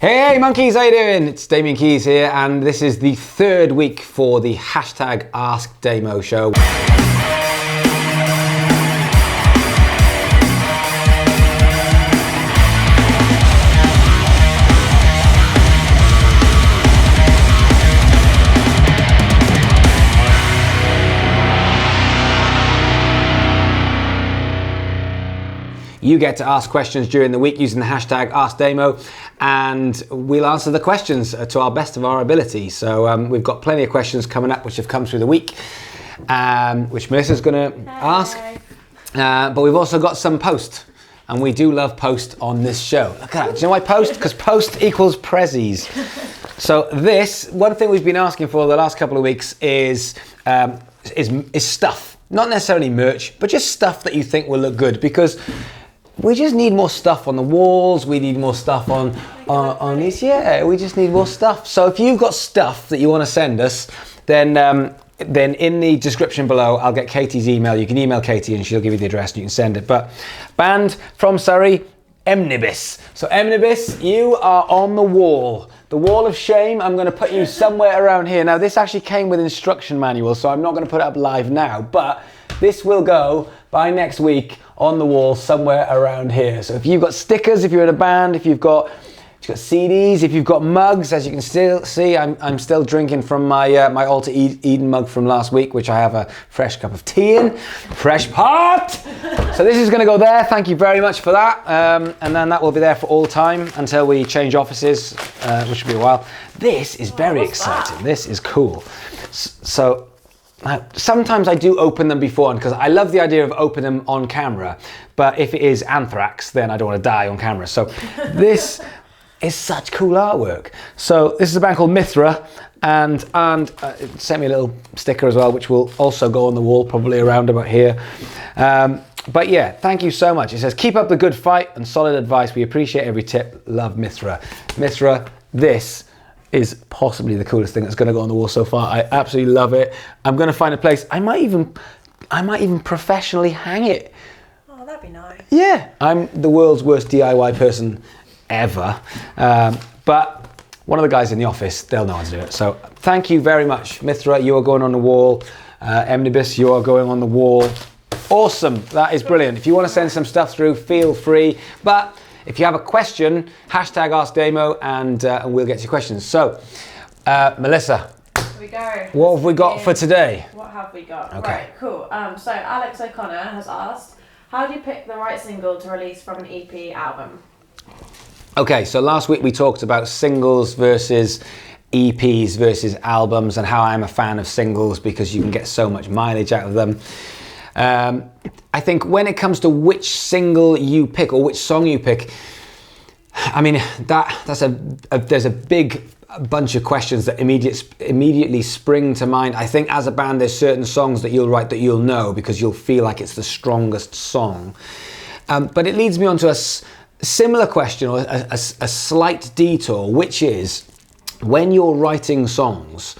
Hey monkeys, how you doing? It's Damien Keys here, and this is the third week for the hashtag askdamo show. You get to ask questions during the week using the hashtag askdamo, and we'll answer the questions to our best of our ability. So we've got plenty of questions coming up which have come through the week, which Melissa's going to ask. But we've also got some post, and we do love post on this show. Look at that. Do you know why post? Because post equals prezzies. So this, one thing we've been asking for the last couple of weeks is stuff. Not necessarily merch, but just stuff that you think will look good, because we just need more stuff on the walls. We need more stuff on these. Yeah, we just need more stuff. So if you've got stuff that you want to send us, then in the description below, I'll get Katie's email. You can email Katie and she'll give you the address and you can send it. But band from Surrey, Emnibis. So Emnibis, you are on the wall. The wall of shame. I'm going to put you somewhere around here. Now this actually came with instruction manual, so I'm not going to put it up live now, but this will go by next week on the wall somewhere around here. So if you've got stickers, if you're in a band, if you've got CDs, if you've got mugs, as you can still see, I'm still drinking from my my Alter Eden mug from last week, which I have a fresh cup of tea in, fresh pot. So this is going to go there. Thank you very much for that. And then that will be there for all time until we change offices, which will be a while. This is very exciting. That? This is cool. So sometimes I do open them beforehand because I love the idea of opening them on camera. But if it is anthrax, then I don't want to die on camera. So this is such cool artwork. So this is a band called Mithra, and it sent me a little sticker as well, which will also go on the wall, probably around about here. But yeah, thank you so much. It says, keep up the good fight and solid advice. We appreciate every tip. Love, Mithra. Mithra, this is possibly the coolest thing that's going to go on the wall so far. I absolutely love it. I'm going to find a place. I might even professionally hang it. Oh, that'd be nice. Yeah, I'm the world's worst DIY person ever, but one of the guys in the office, they'll know how to do it. So thank you very much. Mithra, you are going on the wall. Emnibis, you are going on the wall. Awesome, that is brilliant. If you want to send some stuff through, feel free. But if you have a question, hashtag askdamo, and we'll get to your questions. So, Melissa, here we go. What have we got for today? What have we got? Okay. Right, cool. So Alex O'Connor has asked, how do you pick the right single to release from an EP album? Okay, so last week we talked about singles versus EPs versus albums, and how I'm a fan of singles because you can get so much mileage out of them. I think when it comes to which single you pick or which song you pick, I mean, there's a big bunch of questions that immediately spring to mind. I think as a band, there's certain songs that you'll write that you'll know because you'll feel like it's the strongest song. But it leads me on to a similar question, or a slight detour, which is when you're writing songs,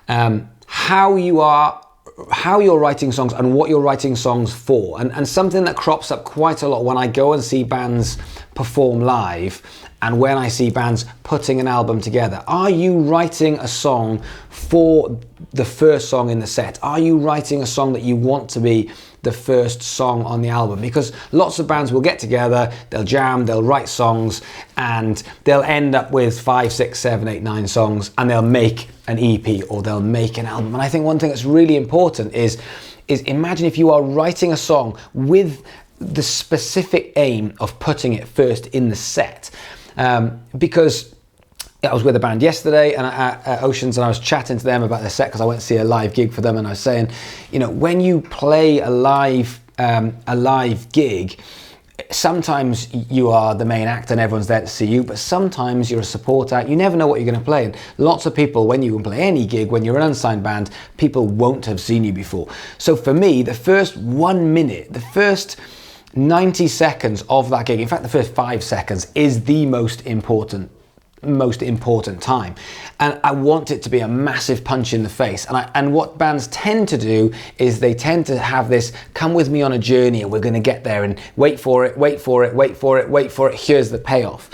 how you're writing songs and what you're writing songs for. And something that crops up quite a lot when I go and see bands perform live and when I see bands putting an album together. Are you writing a song for the first song in the set? Are you writing a song that you want to be the first song on the album? Because lots of bands will get together, they'll jam, they'll write songs, and they'll end up with 5, 6, 7, 8, 9 songs, and they'll make an EP or they'll make an album. And I think one thing that's really important is imagine if you are writing a song with the specific aim of putting it first in the set. Because I was with a band yesterday and at Oceans, and I was chatting to them about their set because I went to see a live gig for them, and I was saying, you know, when you play a live gig, sometimes you are the main act and everyone's there to see you, but sometimes you're a support act. You never know what you're going to play. And lots of people, when you can play any gig, when you're an unsigned band, people won't have seen you before. So for me, the first 1 minute, the first 90 seconds of that gig, in fact the first 5 seconds, is the most important time, and I want it to be a massive punch in the face. And what bands tend to do is they tend to have this come with me on a journey and we're going to get there, and wait for it, here's the payoff.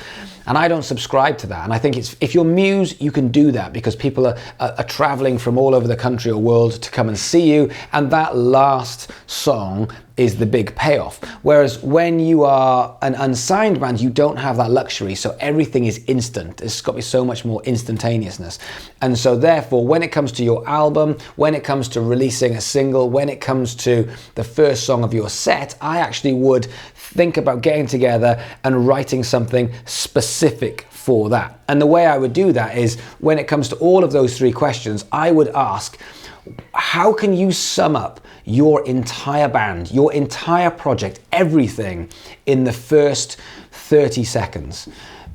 And I don't subscribe to that. And I think if you're Muse, you can do that because people are traveling from all over the country or world to come and see you. And that last song is the big payoff. Whereas when you are an unsigned band, you don't have that luxury. So everything is instant. It's got to be so much more instantaneousness. And so therefore, when it comes to your album, when it comes to releasing a single, when it comes to the first song of your set, I actually would think about getting together and writing something specific for that. And the way I would do that is when it comes to all of those three questions, I would ask, how can you sum up your entire band, your entire project, everything in the first 30 seconds?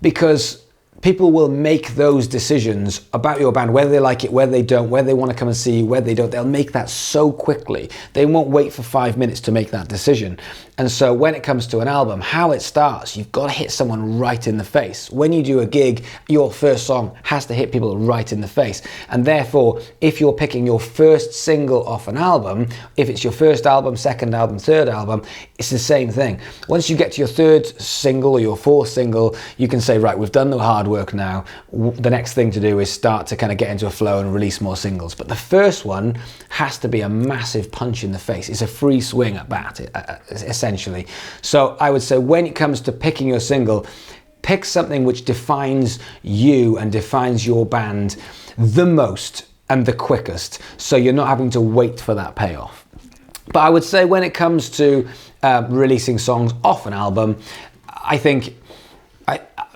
Because people will make those decisions about your band, whether they like it, whether they don't, whether they want to come and see you, whether they don't. They'll make that so quickly. They won't wait for 5 minutes to make that decision. And so when it comes to an album, how it starts, you've got to hit someone right in the face. When you do a gig, your first song has to hit people right in the face. And therefore, if you're picking your first single off an album, if it's your first album, second album, third album, it's the same thing. Once you get to your third single or your fourth single, you can say, right, we've done the hard work now. The next thing to do is start to kind of get into a flow and release more singles. But the first one has to be a massive punch in the face. It's a free swing at bat, essentially. So I would say when it comes to picking your single, pick something which defines you and defines your band the most and the quickest, so you're not having to wait for that payoff. But I would say when it comes to releasing songs off an album, I think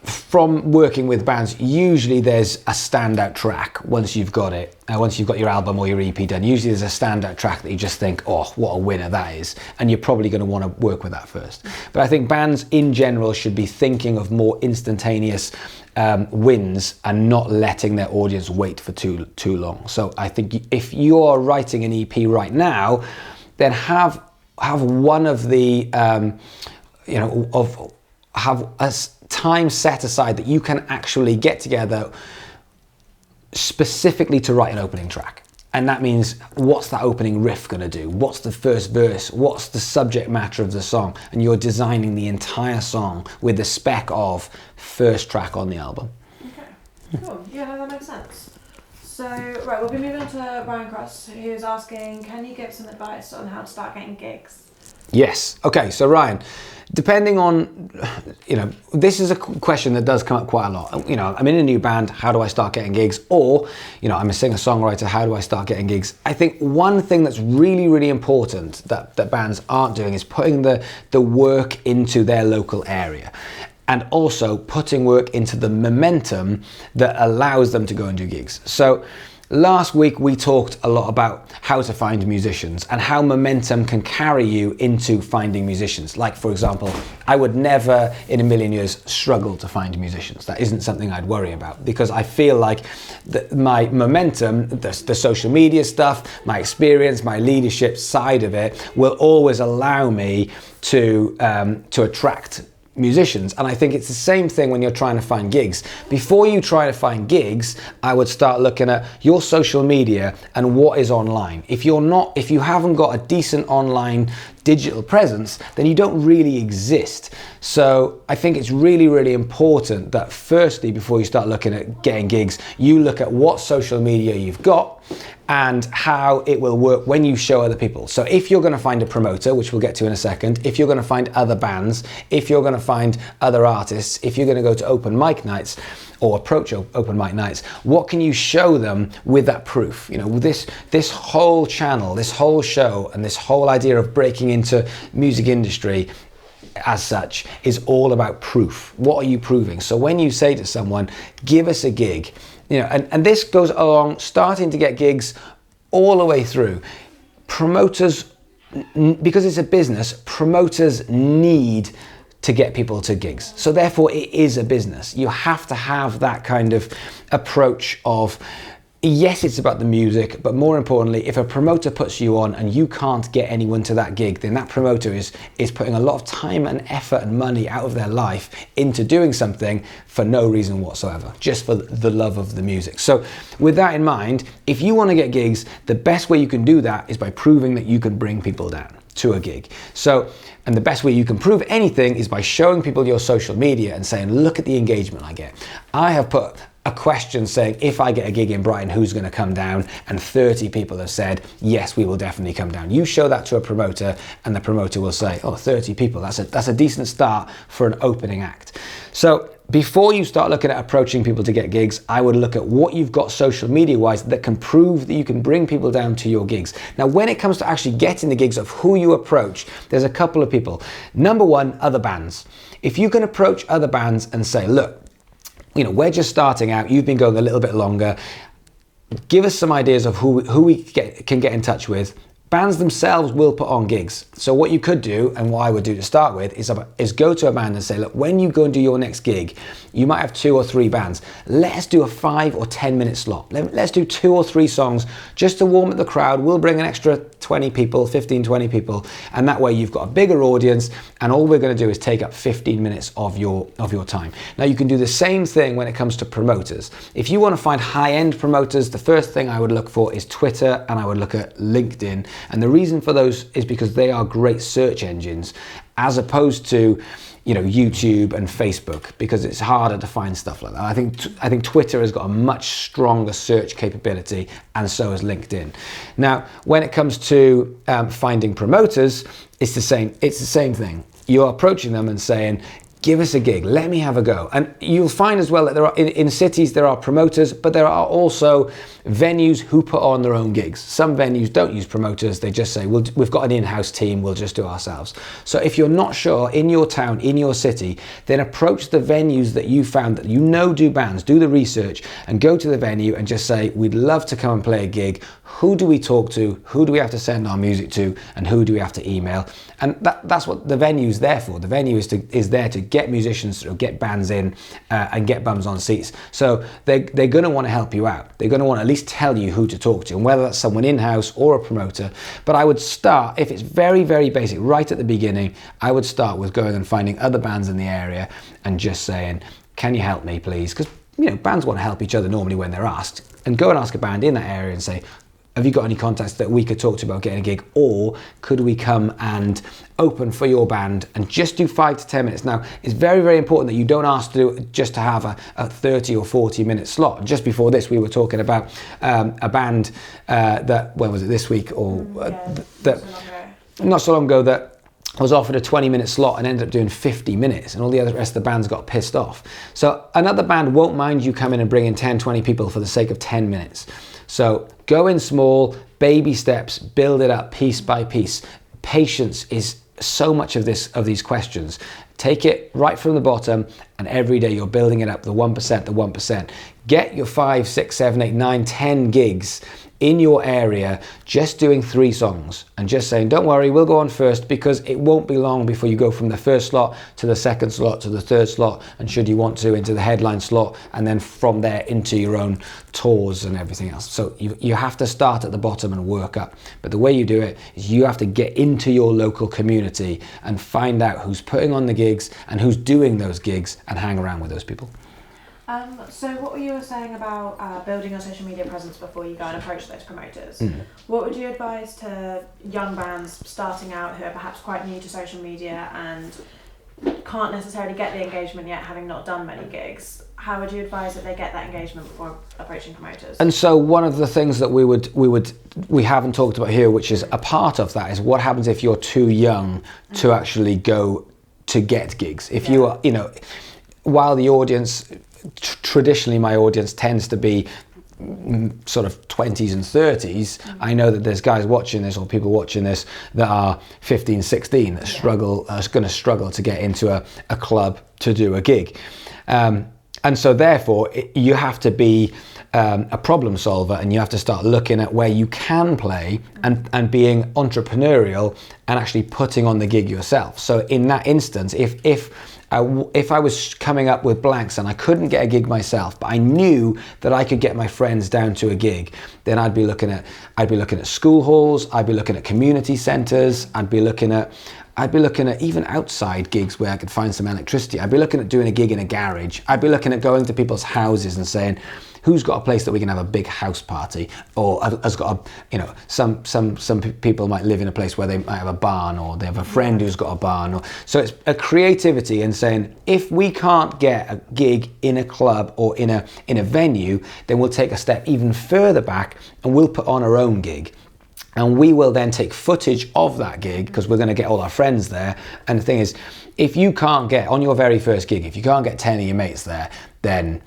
from working with bands, usually there's a standout track once you've got it. Once you've got your album or your EP done, usually there's a standout track that you just think, oh, what a winner that is. And you're probably going to want to work with that first. But I think bands in general should be thinking of more instantaneous wins and not letting their audience wait for too long. So I think if you're writing an EP right now, then have one of the, have a time set aside that you can actually get together specifically to write an opening track. And that means, what's that opening riff going to do? What's the first verse? What's the subject matter of the song? And you're designing the entire song with the spec of first track on the album. Okay, cool. Yeah, no, that makes sense. So, right, we'll be moving on to Ryan Cross, who's asking, can you give some advice on how to start getting gigs? Yes. Okay, so Ryan, depending on, this is a question that does come up quite a lot. I'm in a new band, how do I start getting gigs? Or, I'm a singer-songwriter, how do I start getting gigs? I think one thing that's really, really important that bands aren't doing is putting the work into their local area. And also putting work into the momentum that allows them to go and do gigs. So last week we talked a lot about how to find musicians and how momentum can carry you into finding musicians. Like, for example, I would never in a million years struggle to find musicians. That isn't something I'd worry about, because I feel like my momentum, the social media stuff, my experience, my leadership side of it will always allow me to attract musicians. And I think it's the same thing when you're trying to find gigs. Before you try to find gigs, I would start looking at your social media and what is online. If you haven't got a decent online digital presence, then you don't really exist. So I think it's really, really important that firstly, before you start looking at getting gigs, you look at what social media you've got and how it will work when you show other people. So if you're going to find a promoter, which we'll get to in a second, if you're going to find other bands, if you're going to find other artists, if you're going to go to open mic nights or approach open mic nights, what can you show them with that proof? This whole channel, this whole show, and this whole idea of breaking into music industry as such is all about proof. What are you proving? So when you say to someone, give us a gig, and this goes along starting to get gigs all the way through. Promoters, because it's a business, promoters need to get people to gigs. So therefore it is a business. You have to have that kind of approach of, yes, it's about the music, but more importantly, if a promoter puts you on and you can't get anyone to that gig, then that promoter is putting a lot of time and effort and money out of their life into doing something for no reason whatsoever, just for the love of the music. So with that in mind, if you want to get gigs, the best way you can do that is by proving that you can bring people down. to a gig. So, and the best way you can prove anything is by showing people your social media and saying, look at the engagement I get. I have put a question saying, if I get a gig in Brighton, who's going to come down? And 30 people have said, yes, we will definitely come down. You show that to a promoter and the promoter will say, oh, 30 people, that's a decent start for an opening act. So before you start looking at approaching people to get gigs, I would look at what you've got social media wise that can prove that you can bring people down to your gigs. Now, when it comes to actually getting the gigs of who you approach, there's a couple of people. Number one, other bands. If you can approach other bands and say, look, we're just starting out, you've been going a little bit longer, give us some ideas of who we can get in touch with. Bands themselves will put on gigs. So what you could do, and what I would do to start with, is go to a band and say, look, when you go and do your next gig, you might have 2 or 3 bands. Let's do a 5 or 10 minute slot. Let's do 2 or 3 songs just to warm up the crowd. We'll bring an extra 20 people, 15, 20 people. And that way you've got a bigger audience and all we're going to do is take up 15 minutes of your time. Now you can do the same thing when it comes to promoters. If you want to find high-end promoters, the first thing I would look for is Twitter and I would look at LinkedIn. And the reason for those is because they are great search engines as opposed to YouTube and Facebook, because it's harder to find stuff like that. I think Twitter has got a much stronger search capability, and so has LinkedIn. Now, when it comes to finding promoters, it's the same thing. You're approaching them and saying, give us a gig, let me have a go. And you'll find as well that there are in cities there are promoters, but there are also venues who put on their own gigs. Some venues don't use promoters, they just say, we've got an in-house team, we'll just do it ourselves. So if you're not sure in your town, in your city, then approach the venues that you found that do bands, do the research, and go to the venue and just say, we'd love to come and play a gig. Who do we talk to? Who do we have to send our music to? And who do we have to email? And that's what the venue's there for. The venue is there to get musicians through, get bands in, and get bums on seats. So they're going to want to help you out. They're going to want to at least tell you who to talk to, and whether that's someone in-house or a promoter. But I would start, if it's very, very basic, right at the beginning, I would start with going and finding other bands in the area and just saying, can you help me, please? Because bands want to help each other normally when they're asked. And go and ask a band in that area and say, have you got any contacts that we could talk to about getting a gig, or could we come and open for your band and just do 5 to 10 minutes? Now, it's very, very important that you don't ask to do it just to have a 30 or 40 minute slot. Just before this, we were talking about a band that, when was it, this week? Not so long ago, that was offered a 20-minute slot and ended up doing 50 minutes, and all the rest of the bands got pissed off. So another band won't mind you coming and bringing 10, 20 people for the sake of 10 minutes. So go in small, baby steps, build it up piece by piece. Patience is so much of these questions. Take it right from the bottom, and every day you're building it up, the 1%. Get your 5, 6, 7, 8, 9, 10 gigs in your area, just doing 3 songs and just saying, don't worry, we'll go on first, because it won't be long before you go from the first slot to the second slot to the third slot, and should you want to, into the headline slot, and then from there into your own tours and everything else. So you have to start at the bottom and work up. But the way you do it is you have to get into your local community and find out who's putting on the gigs and who's doing those gigs, and hang around with those people. So what were you saying about building your social media presence before you go and approach those promoters? What would you advise to young bands starting out who are perhaps quite new to social media and can't necessarily get the engagement yet, having not done many gigs? How would you advise that they get that engagement before approaching promoters? And so one of the things that we haven't talked about here, which is a part of that, is what happens if you're too young to actually go to get gigs. If you are, while the audience, traditionally my audience tends to be sort of 20s and 30s, I know that there's guys watching this, or people watching this, that are 15, 16 that are going to struggle to get into a club to do a gig. And so therefore you have to be a problem solver, and you have to start looking at where you can play and being entrepreneurial and actually putting on the gig yourself. So in that instance, if I was coming up with blanks and I couldn't get a gig myself, but I knew that I could get my friends down to a gig, then I'd be looking at school halls, I'd be looking at community centres, I'd be looking at I'd be looking at even outside gigs where I could find some electricity. I'd be looking at doing a gig in a garage. I'd be looking at going to people's houses and saying, who's got a place that we can have a big house party, or has got some people might live in a place where they might have a barn, or they have a friend who's got a barn. So it's a creativity in saying, if we can't get a gig in a club or in a venue, then we'll take a step even further back and we'll put on our own gig. And we will then take footage of that gig, because we're going to get all our friends there. And the thing is, if you can't get, on your very first gig, if you can't get 10 of your mates there, then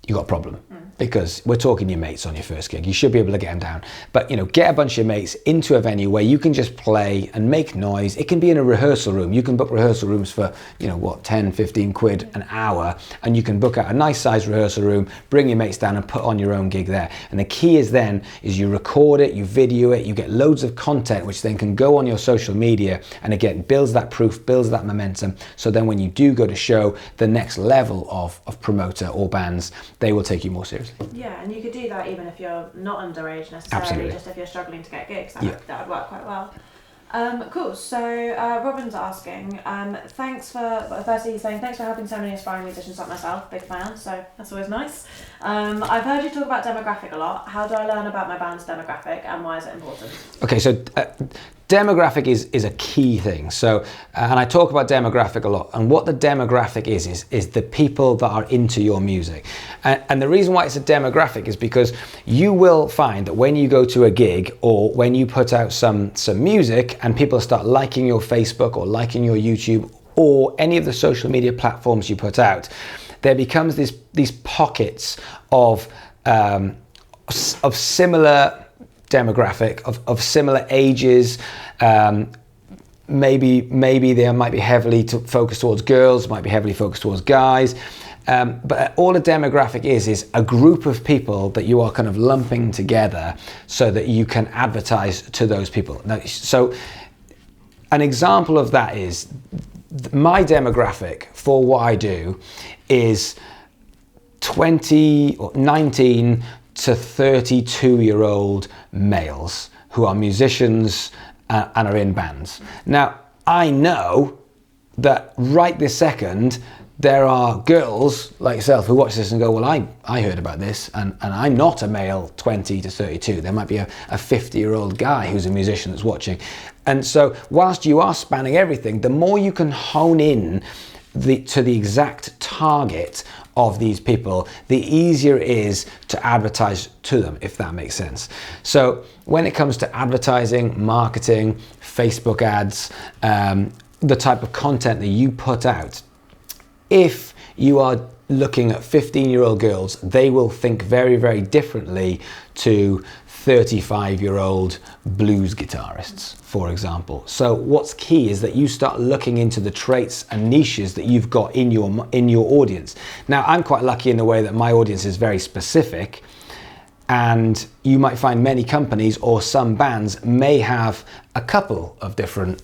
you've got a problem. Because we're talking your mates on your first gig. You should be able to get them down. But get a bunch of mates into a venue where you can just play and make noise. It can be in a rehearsal room. You can book rehearsal rooms for, 10, 15 quid an hour. And you can book out a nice sized rehearsal room, bring your mates down and put on your own gig there. And the key is you record it, you video it, you get loads of content, which then can go on your social media. And again, builds that proof, builds that momentum. So then when you do go to show the next level of promoter or bands, they will take you more seriously. Yeah, and you could do that even if you're not underage necessarily. Absolutely. Just if you're struggling to get gigs, that would work quite well. Cool. So Robin's asking, firstly he's saying, thanks for helping so many aspiring musicians like myself, big fan, so that's always nice. I've heard you talk about demographic a lot. How do I learn about my band's demographic and why is it important? Okay, so demographic is a key thing. So, and I talk about demographic a lot. And what the demographic is the people that are into your music. And the reason why it's a demographic is because you will find that when you go to a gig or when you put out some music and people start liking your Facebook or liking your YouTube or any of the social media platforms you put out, there becomes these pockets of similar demographic, of similar ages. Maybe they might be heavily focused towards girls, might be heavily focused towards guys. But all a demographic is a group of people that you are kind of lumping together so that you can advertise to those people. Now, so an example of that is my demographic for what I do is 19 to 32-year-old males who are musicians and are in bands. Now, I know that right this second, there are girls like yourself who watch this and go, well, I heard about this and I'm not a male 20 to 32. There might be a 50-year-old guy who's a musician that's watching. And so whilst you are spanning everything, the more you can hone in to the exact target of these people, the easier it is to advertise to them, if that makes sense. So when it comes to advertising, marketing, Facebook ads, the type of content that you put out, if you are looking at 15-year-old girls, they will think very, very differently to 35-year-old blues guitarists, for example. So what's key is that you start looking into the traits and niches that you've got in your audience. Now, I'm quite lucky in the way that my audience is very specific, and you might find many companies or some bands may have a couple of different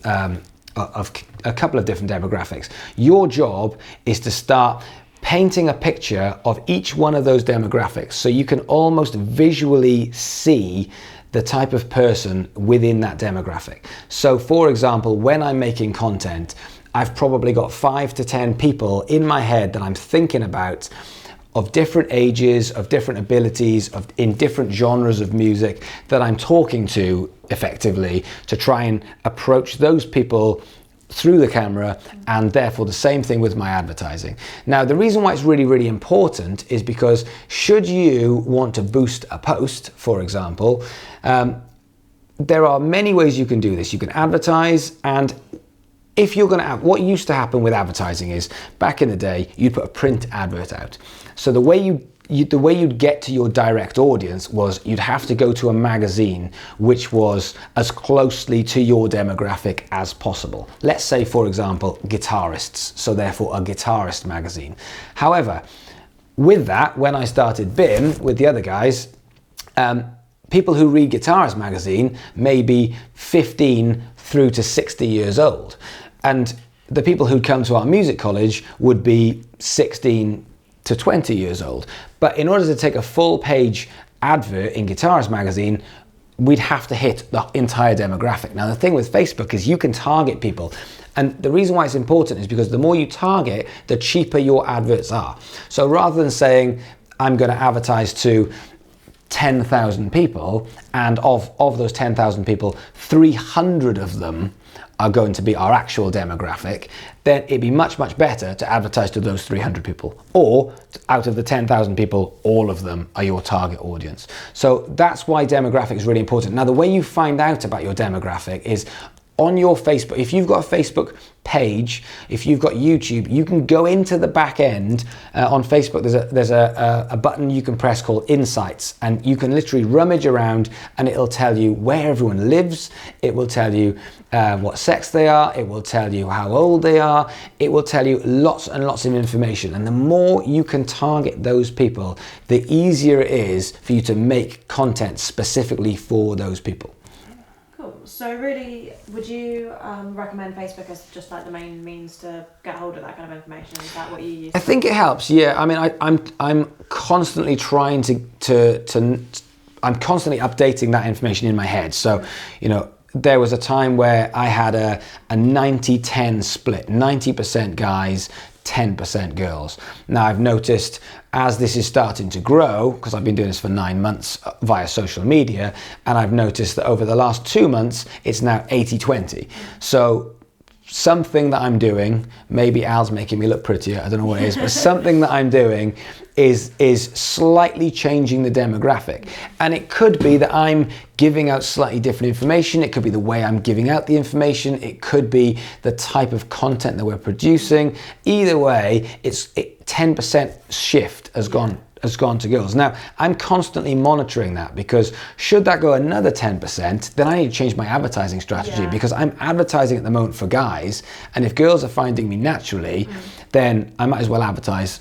demographics. Your job is to start painting a picture of each one of those demographics so you can almost visually see the type of person within that demographic. So for example, when I'm making content, I've probably got 5 to 10 people in my head that I'm thinking about, of different ages, of different abilities, in different genres of music that I'm talking to effectively to try and approach those people through the camera, and therefore the same thing with my advertising. Now, the reason why it's really, really important is because should you want to boost a post, for example, there are many ways you can do this. You can advertise, and if you're going to, what used to happen with advertising is back in the day, you'd put a print advert out. So the way you'd get to your direct audience was you'd have to go to a magazine which was as closely to your demographic as possible. Let's say, for example, guitarists, so therefore a guitarist magazine. However, with that, when I started BIM with the other guys, people who read Guitarist magazine may be 15 through to 60 years old. And the people who'd come to our music college would be 16 to 20 years old. But in order to take a full page advert in Guitarist magazine, we'd have to hit the entire demographic. Now, the thing with Facebook is you can target people. And the reason why it's important is because the more you target, the cheaper your adverts are. So rather than saying, I'm going to advertise to 10,000 people, and of those 10,000 people, 300 of them are going to be our actual demographic, then it'd be much, much better to advertise to those 300 people. Or out of the 10,000 people, all of them are your target audience. So that's why demographic is really important. Now, the way you find out about your demographic is on your Facebook. If you've got a Facebook page, if you've got YouTube, you can go into the back end on Facebook. There's a button you can press called Insights, and you can literally rummage around and it'll tell you where everyone lives. It will tell you what sex they are. It will tell you how old they are. It will tell you lots and lots of information. And the more you can target those people, the easier it is for you to make content specifically for those people. So really, would you recommend Facebook as just like the main means to get hold of that kind of information? Is that what you use? I think it helps. Yeah, I mean, I'm constantly trying I'm constantly updating that information in my head. So, you know, there was a time where I had a 90-10 split, 90% guys, 10% girls. Now I've noticed as this is starting to grow, because I've been doing this for 9 months via social media, and I've noticed that over the last 2 months, it's now 80-20. So something that I'm doing, maybe Al's making me look prettier, I don't know what it is, but something that I'm doing is slightly changing the demographic. And it could be that I'm giving out slightly different information. It could be the way I'm giving out the information. It could be the type of content that we're producing. Either way, 10% shift has gone to girls. Now, I'm constantly monitoring that, because should that go another 10%, then I need to change my advertising strategy, because I'm advertising at the moment for guys, and if girls are finding me naturally, then I might as well advertise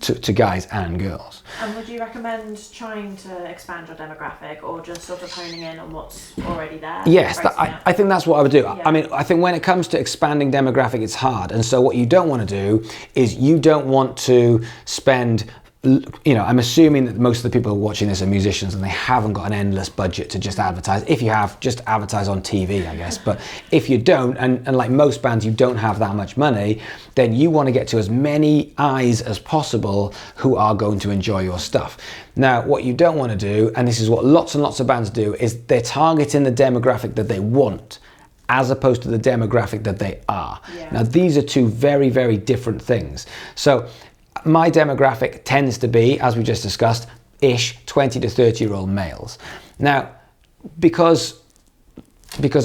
to guys and girls. And would you recommend trying to expand your demographic, or just sort of honing in on what's already there? Yes, I think that's what I would do. Yeah. I mean, I think when it comes to expanding demographic, it's hard. And so what you don't want to do is you don't want to spend, you know, I'm assuming that most of the people who are watching this are musicians and they haven't got an endless budget to just advertise. If you have, just advertise on TV, I guess. But if you don't, and like most bands, you don't have that much money, then you want to get to as many eyes as possible who are going to enjoy your stuff. Now, what you don't want to do, and this is what lots and lots of bands do, is they're targeting the demographic that they want, as opposed to the demographic that they are. Yeah. Now, these are two very, very different things. So my demographic tends to be, as we just discussed, 20 to 30-year-old males. Now, because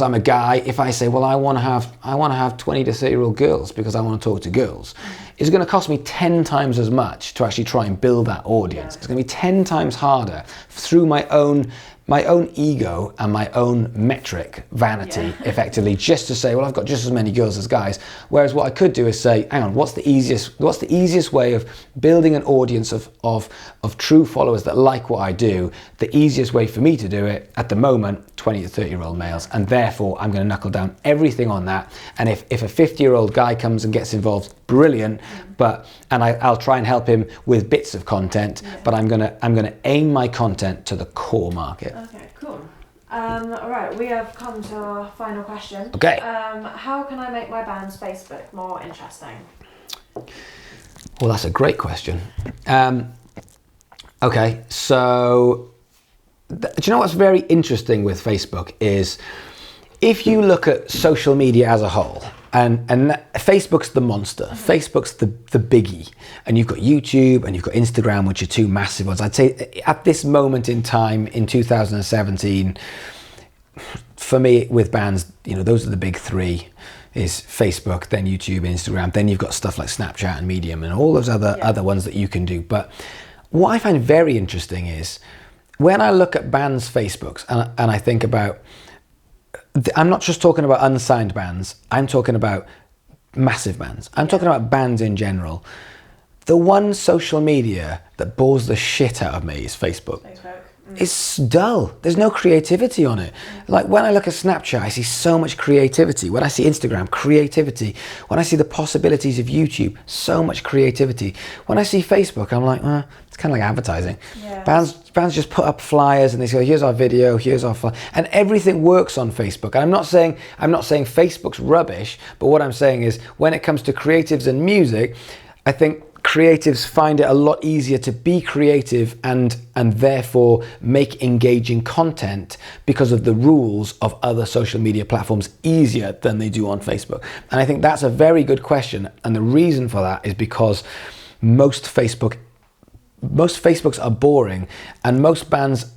I'm a guy, if I say, well, I want to have 20 to 30-year-old girls because I want to talk to girls, it's going to cost me 10 times as much to actually try and build that audience. It's going to be 10 times harder through my own ego and my own metric vanity, effectively, just to say, well, I've got just as many girls as guys. Whereas what I could do is say, hang on, what's the easiest way of building an audience of true followers that like what I do? The easiest way for me to do it at the moment, 20 to 30-year-old males, and therefore I'm going to knuckle down everything on that. And if a 50-year-old guy comes and gets involved, brilliant. And I'll try and help him with bits of content, but I'm gonna aim my content to the core market. Okay, cool. All right, we have come to our final question. Okay. How can I make my band's Facebook more interesting? Well, that's a great question. Okay, so do you know what's very interesting with Facebook is if you look at social media as a whole, and Facebook's the monster, Facebook's the biggie, and you've got YouTube and you've got Instagram, which are two massive ones. I'd say at this moment in time, in 2017, for me with bands, you know, those are the big three, is Facebook, then YouTube, Instagram, then you've got stuff like Snapchat and Medium and all those other ones that you can do. But what I find very interesting is when I look at bands' Facebooks and I think about, I'm not just talking about unsigned bands, I'm talking about massive bands. I'm talking about bands in general. The one social media that bores the shit out of me is Facebook. it's dull. There's no creativity on it. Like when I look at Snapchat, I see so much creativity. When I see Instagram, creativity. When I see the possibilities of YouTube, so much creativity. When I see Facebook, I'm like, it's kind of like advertising. Yeah. Bands just put up flyers and they say, here's our video, here's our flyer, and everything works on Facebook. And I'm not saying Facebook's rubbish, but what I'm saying is when it comes to creatives and music, I think creatives find it a lot easier to be creative and therefore make engaging content because of the rules of other social media platforms easier than they do on Facebook. And I think that's a very good question. And the reason for that is because most Facebooks are boring and most bands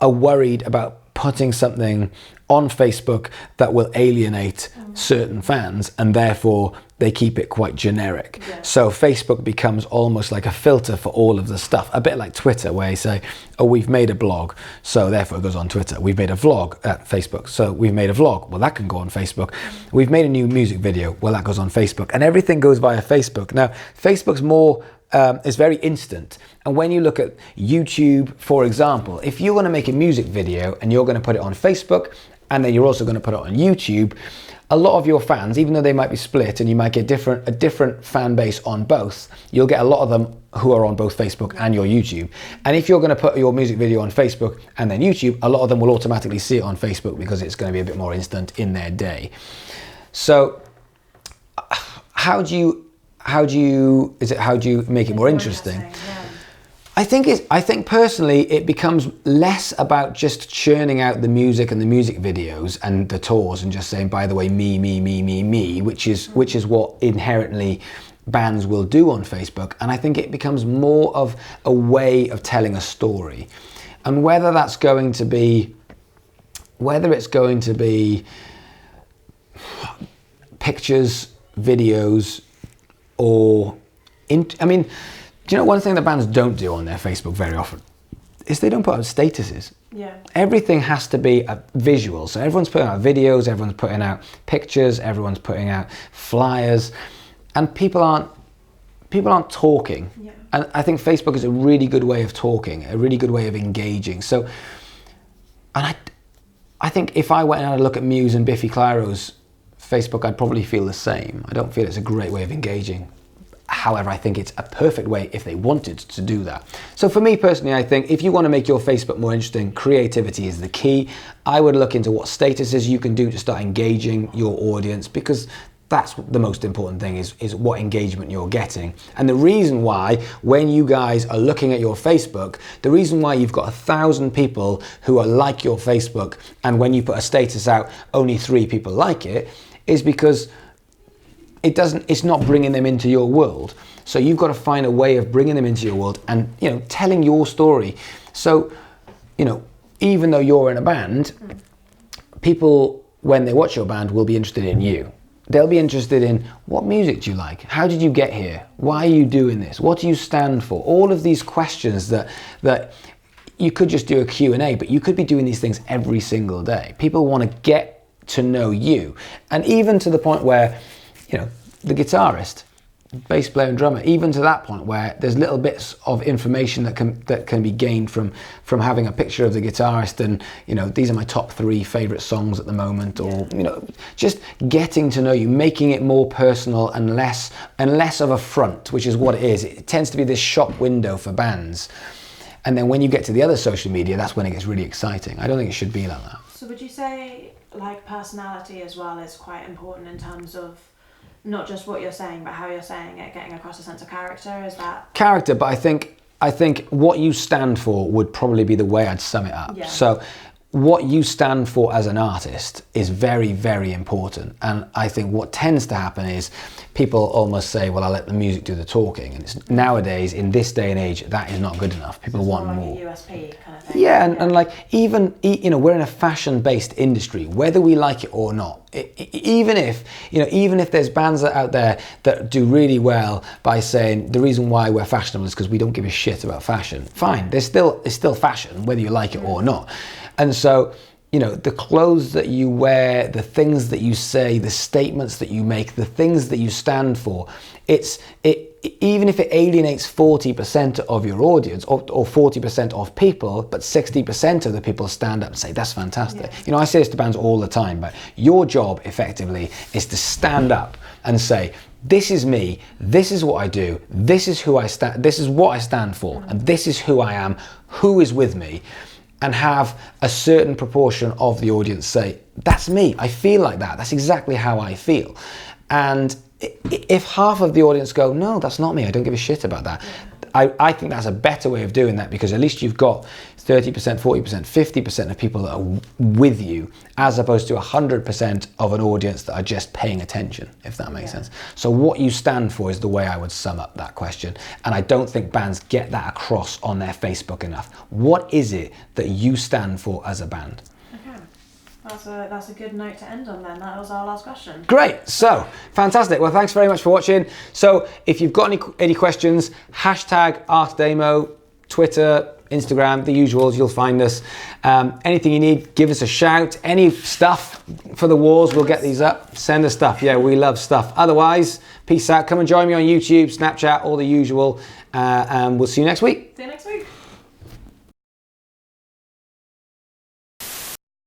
are worried about putting something on Facebook that will alienate certain fans, and therefore they keep it quite generic. Yeah. So Facebook becomes almost like a filter for all of the stuff, a bit like Twitter, where you say, oh, we've made a blog, so therefore it goes on Twitter. We've made a vlog at Facebook, so we've made a vlog, well, that can go on Facebook. We've made a new music video, well, that goes on Facebook, and everything goes via Facebook. Now, Facebook's more it's very instant. And when you look at YouTube, for example, if you're going to make a music video and you're going to put it on Facebook and then you're also going to put it on YouTube, a lot of your fans, even though they might be split and you might get a different fan base on both, you'll get a lot of them who are on both Facebook and your YouTube. And if you're going to put your music video on Facebook and then YouTube, a lot of them will automatically see it on Facebook because it's going to be a bit more instant in their day. So how do you make it more interesting? Yeah. I think personally it becomes less about just churning out the music and the music videos and the tours and just saying, by the way, me, which is what inherently bands will do on Facebook. And I think it becomes more of a way of telling a story. And whether it's going to be pictures, videos, or do you know one thing that bands don't do on their Facebook very often is they don't put out statuses. Yeah. Everything has to be a visual. So everyone's putting out videos, everyone's putting out pictures, everyone's putting out flyers, and people aren't talking. Yeah. And I think Facebook is a really good way of talking, a really good way of engaging. So, and I think if I went and had a look at Muse and Biffy Clyro's Facebook, I'd probably feel the same. I don't feel it's a great way of engaging. However, I think it's a perfect way if they wanted to do that. So for me personally, I think if you want to make your Facebook more interesting, creativity is the key. I would look into what statuses you can do to start engaging your audience, because that's the most important thing, is what engagement you're getting. And the reason why, when you guys are looking at your Facebook, the reason why you've got 1,000 people who are like your Facebook, and when you put a status out, only 3 people like it, is because it's not bringing them into your world. So you've got to find a way of bringing them into your world and, telling your story. So, even though you're in a band, people, when they watch your band, will be interested in you. They'll be interested in, what music do you like? How did you get here? Why are you doing this? What do you stand for? All of these questions that you could just do a Q&A, but you could be doing these things every single day. People want to get to know you. And even to the point where, the guitarist, bass player and drummer, even to that point where there's little bits of information that can be gained from having a picture of the guitarist and, these are my top 3 favorite songs at the moment, or, just getting to know you, making it more personal and less of a front, which is what it is. It tends to be this shop window for bands. And then when you get to the other social media, that's when it gets really exciting. I don't think it should be like that. So would you say, like, personality as well is quite important in terms of not just what you're saying, but how you're saying it, getting across a sense of character? Is that character? But I think what you stand for would probably be the way I'd sum it up. Yeah. So what you stand for as an artist is very, very important. And I think what tends to happen is people almost say, well, I'll let the music do the talking. And it's, nowadays, in this day and age, that is not good enough. People want more. Like a USP kind of thing. Yeah, and like even, we're in a fashion-based industry, whether we like it or not. Even if there's bands out there that do really well by saying the reason why we're fashionable is because we don't give a shit about fashion. Fine, it's still fashion, whether you like it or not. And so, the clothes that you wear, the things that you say, the statements that you make, the things that you stand for, it even if it alienates 40% of your audience or 40% of people, but 60% of the people stand up and say, that's fantastic. You know, I say this to bands all the time, but your job effectively is to stand up and say, this is me, this is what I do, this is who I stand, this is what I stand for, and this is who I am, who is with me, and have a certain proportion of the audience say, that's me, I feel like that, that's exactly how I feel. And if half of the audience go, no, that's not me, I don't give a shit about that, I think that's a better way of doing that, because at least you've got 30%, 40%, 50% of people that are with you, as opposed to 100% of an audience that are just paying attention, if that makes sense. So what you stand for is the way I would sum up that question. And I don't think bands get that across on their Facebook enough. What is it that you stand for as a band? That's a good note to end on then. That was our last question. Great, so fantastic. Well, thanks very much for watching. So if you've got any questions, hashtag askdamo, Twitter, Instagram, the usuals, you'll find us. Anything you need, give us a shout. Any stuff for the walls, we'll get these up. Send us stuff. Yeah, we love stuff. Otherwise, peace out. Come and join me on YouTube, Snapchat, all the usual. And we'll see you next week. See you next week.